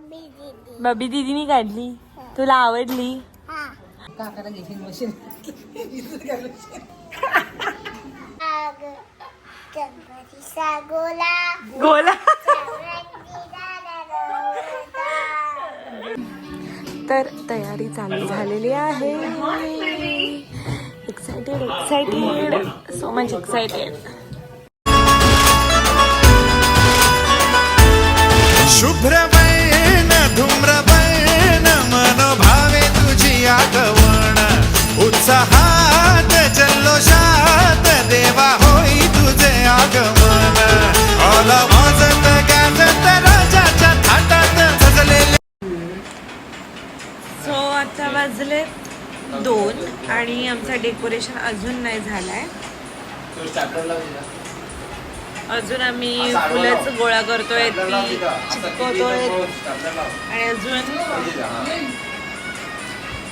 बबी दीदीनी काढली, तुला आवडली? काकाला घेशील मशीन गोला. तर तयारी चालू झालेली आहे. Excited, so much excited. शुभ्रवैन धूम्रवैन मनोभावे तुझी आगवण, उत्साहात जल्लोषात देवा होई तुझे आगमन. ऑल वाजत गाजत राजाच्या थाटात सजलेले. सो आता वाजले 2 आणि आमचा डेकोरेशन अजून नाही झालाय. अजून आम्ही फुलंच गोळा करतोय, ती चिपकवतोय आणि अजून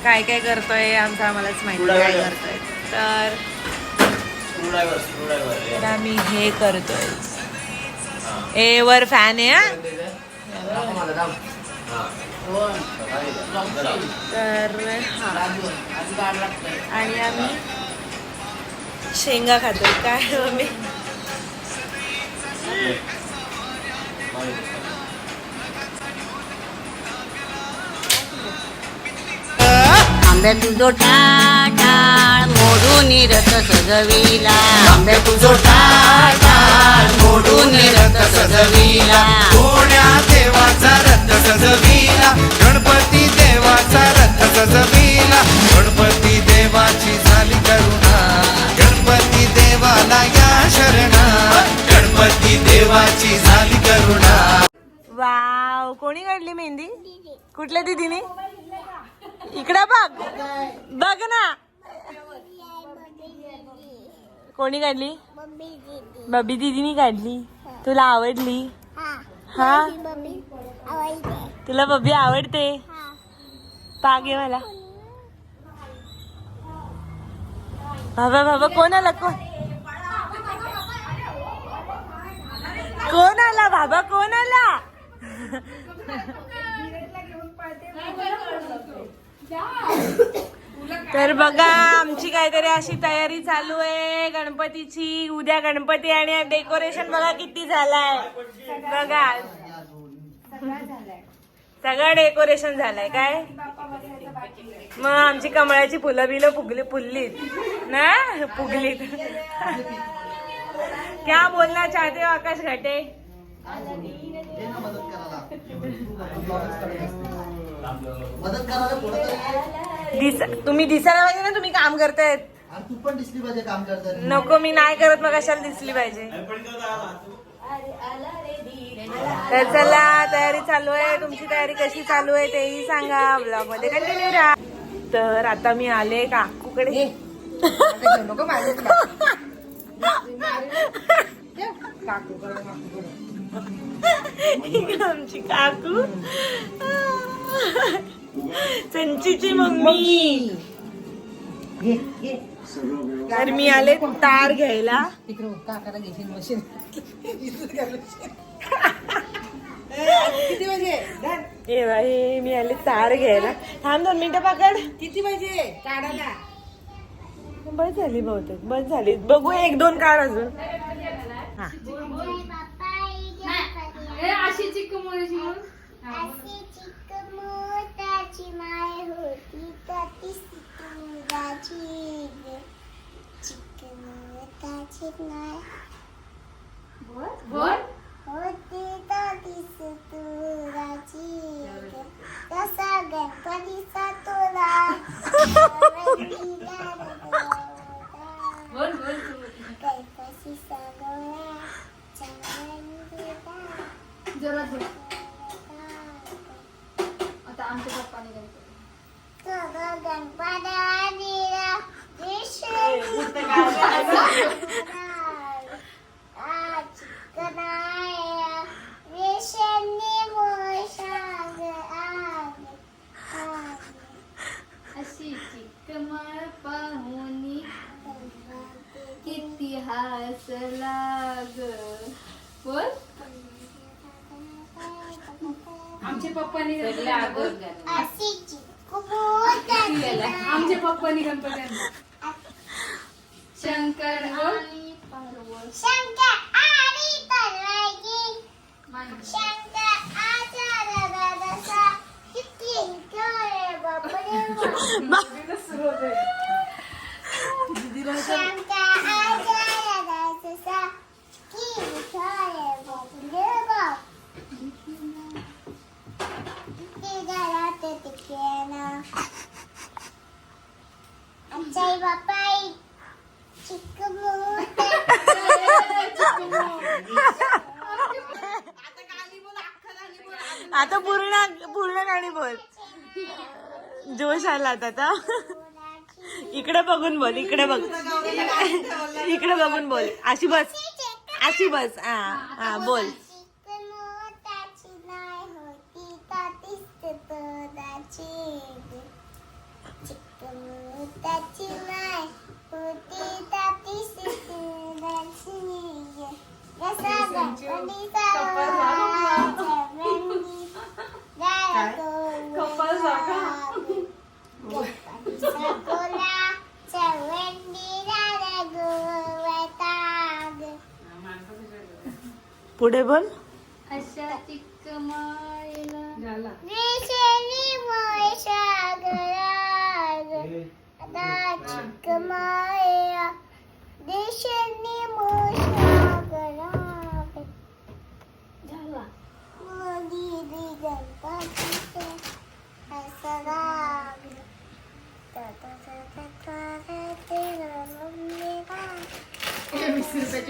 काय काय करतोय आमचं आम्हालाच माहिती काय करतोय. तर आम्ही हे करतोय. ए वर फॅन आहे. तर आणि आम्ही शेंगा खातोय. काय मम्मी? आंब्या तुझो टाळ मोडून रथ सजविला. आंब्या तुझो टाळ मोडून रथ सजविला. कोण्या देवाचा रथ सजविला, गणपती देवाचा रथ सजविला. गणपती देवाची झाली करुणा, गणपती देवाला या शरणा. गणपती देवाची झाली करुणा. वाव, कोणी काढली मेहंदी? कुठल्या दीदीने? इकडं बघ, बघ ना. कोणी काढली? बबी दीदीनी काढली. तुला आवडली? हा, तुला बबी आवडते? पागे मला. बाबा कोण आला? कोण आला बाबा? कोण आला? तर बघा, आमची काहीतरी अशी तयारी चालू आहे गणपतीची. उद्या गणपती आणि डेकोरेशन बघा किती झालाय. बघा सगळं डेकोरेशन झालंय. काय मग आमची कमळाची फुलं बिलं फुललीत ना, फुगलीत. क्या बोलना चाहते हो आकाश घाटे? तुम्ही दिसायला पाहिजे ना, तुम्ही काम करतायत. तू पण दिसली पाहिजे काम करताय. नको, मी नाही करत, मग कशाला दिसली पाहिजे. तर चला, तयारी चालू आहे. तुमची तयारी कशी चालू आहे तेही सांगा. ब्लॉग मध्ये कंटिन्यू राहा. तर आता मी आले काकूकडे. आमची काकू, संचीची मम्मी. तर मी आले तार घ्यायला. काकाला घेशील मशीन किती वाजे? हे बाई, मी आले तार घ्यायला. थांब 2 मिनिटं पकड. किती वाजे काढायला? बस झाली बहुतेक, बस झाली. बघू 1-2 काढ अजून. हा, अशी चिकमोळीची माय होती ती तुझाची चिकमोताची माय बोल होती ती तुझाची तसा गणपतीचा तुला बोल बोल गणपती सगळ्या जोरात बोल. आता आमच्या पप्पाने गायचं. सगळं गणपती अशी चिकमळ पाहुनी किती हास लाग. बोल पप्पांनी सगळे आदर झाले. अशी चिक्कू मोत्याची नाय. आमच्या पप्पांनी गणपती आणला. शंकर आणि पार्वती. शंकर आणि पार्वती. शंकर आचार्य दशा. किती गौरे बापरे बाप. शंकर आचार्य दशा. किती गौरे बापरे बाप. किती घरात टिकेना. आमच्या आई बापाई चिक्कू आता पूर्ण गाणी बोल. जोश आला आता. इकडे बघून बोल. इकडे बघून बोल. अशी बस. हा बोल. मोताची नाही होती तातीच तोडाची. चिक्कू मोताची नाही होती तातीच तोडाची. जसा गणपतीचा चवंडी गणपतीचा कोला चवंडी गोवताग. पुढे बोल. अशा चिक्कमाळेला दिशेनी मोशागराग. आता चिक्कमाळ्या दिशेनी मोशागराग. झाला. मोदी गणपतीचे असा राग.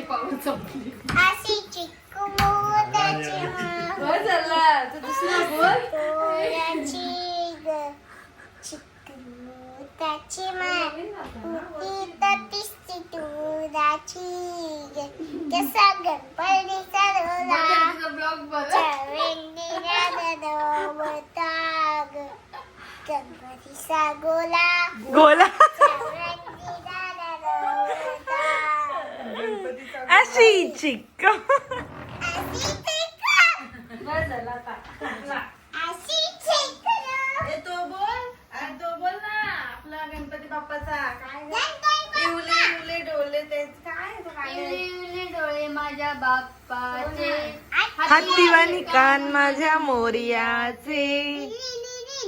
पाऊल संपली. अशी चिक्कू मोत्याची दुसरा बोल. मोत्याची ग. चिक्कू मोत्याची माय होती तातीच तोडाची. कसा गणपतीचा डोला ब्लॉग बघ. चवंडीला गणपताग. गणपतीचा गोला गोला. चवंडीला गणपताग. अशी चिक्क. अशी चिक्कू. अशी चिक्कू. तो बोल ना आपला गणपती बाप्पाचा काय गणपती इवले इवले डोले तेच काय तो काय इवले इवले डोळे माझ्या बाप्पाचे. हत्तीवानी कान माझ्या मोर्याचे.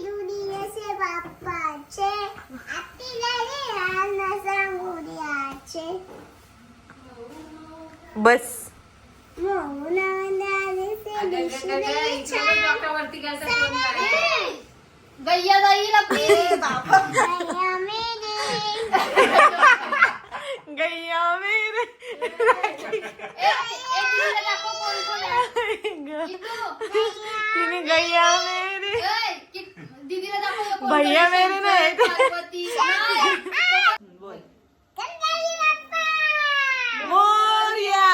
दुनियेचे बाप्पाचे. आतीला रानाचा मुर्याचे. बस. गैया जाईल आपली. गैया मेरे. तिने गैया मेरे. दीदीला दाखव. भैया मेरे नाही. पार्वती. बोल. मोर्या.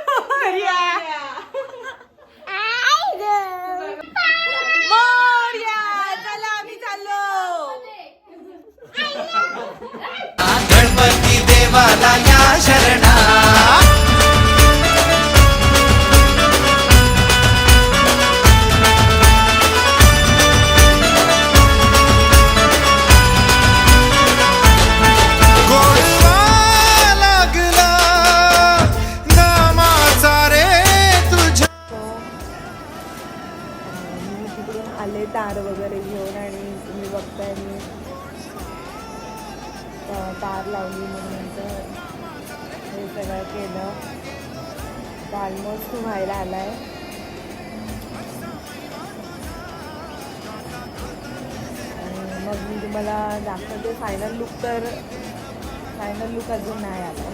मोर्या. मोर्या. चला आम्ही चाललो. गणपती देवाला या शरणा. गोडवा लागला नामाचा रे तुझ्या. मी तिकडून आले तार वगैरे घेऊन आणि तुम्ही बघताय मी तार लावली मग नंतर हे सगळं केलं. ऑलमोस्ट व्हायला आलाय. आणि मग मी तुम्हाला दाखवते फायनल लुक. तर फायनल लुक अजून नाही आला.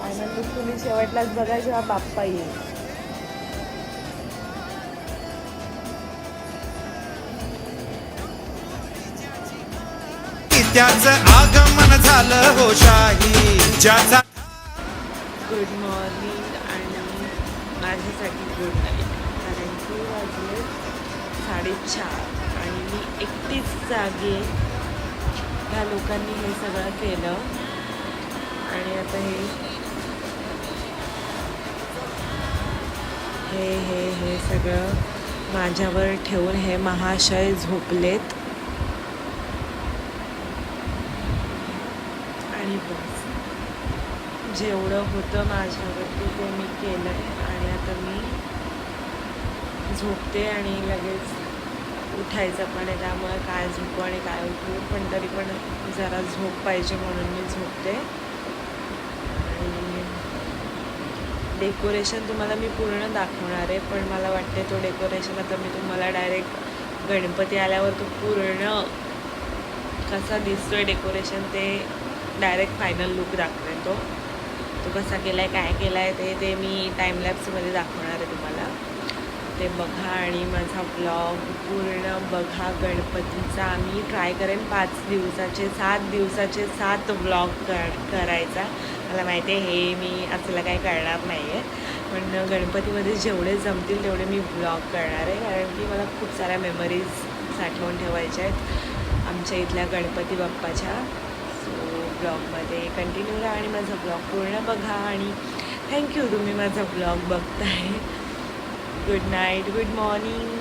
फायनल लुक तुम्ही शेवटलाच बघा जेव्हा बाप्पा येईल. त्याचं आगमन झालं हो शाही. ज्याचा गुड मॉर्निंग आणि माझ्यासाठी गुड नाईट. कारण की वाजले 4:30 आणि मी एकटीच जागे. ह्या लोकांनी हे सगळं केलं आणि आता हे हे सगळं माझ्यावर ठेवून हे महाशय झोपलेत आणि बस जेवढं होतं माझ्यावरती ते मी केलं आहे आणि आता मी झोपते आणि लगेच उठायचं पण आहे, त्यामुळे काय झोपू आणि काय उठू, पण तरी पण जरा झोप पाहिजे म्हणून मी झोपते. आणि डेकोरेशन तुम्हाला मी पूर्ण दाखवणार आहे, पण मला वाटते तो डेकोरेशन आता मी तुम्हाला डायरेक्ट गणपती आल्यावर तो पूर्ण कसा दिसतोय डेकोरेशन ते डायरेक्ट फायनल लुक दाखवेन. तो कसा केला आहे काय केला आहे ते मी टाईमलॅप्समध्ये दाखवणार आहे तुम्हाला. ते बघा आणि माझा ब्लॉग पूर्ण बघा गणपतीचा. आम्ही ट्राय करेन 7 दिवसाचे 7 ब्लॉग करायचा. मला माहिती आहे हे मी असलं काही करणार नाही आहे, पण गणपतीमध्ये जेवढे जमतील तेवढे मी ब्लॉग करणार आहे, कारण की मला खूप साऱ्या मेमरीज साठवून ठेवायच्या आहेत आमच्या इथल्या गणपती बाप्पाच्या. सो ब्लॉगमध्ये कंटिन्यू राहा आणि माझा ब्लॉग पूर्ण बघा. आणि थँक्यू तुम्ही माझा ब्लॉग बघताय. Good night, good morning.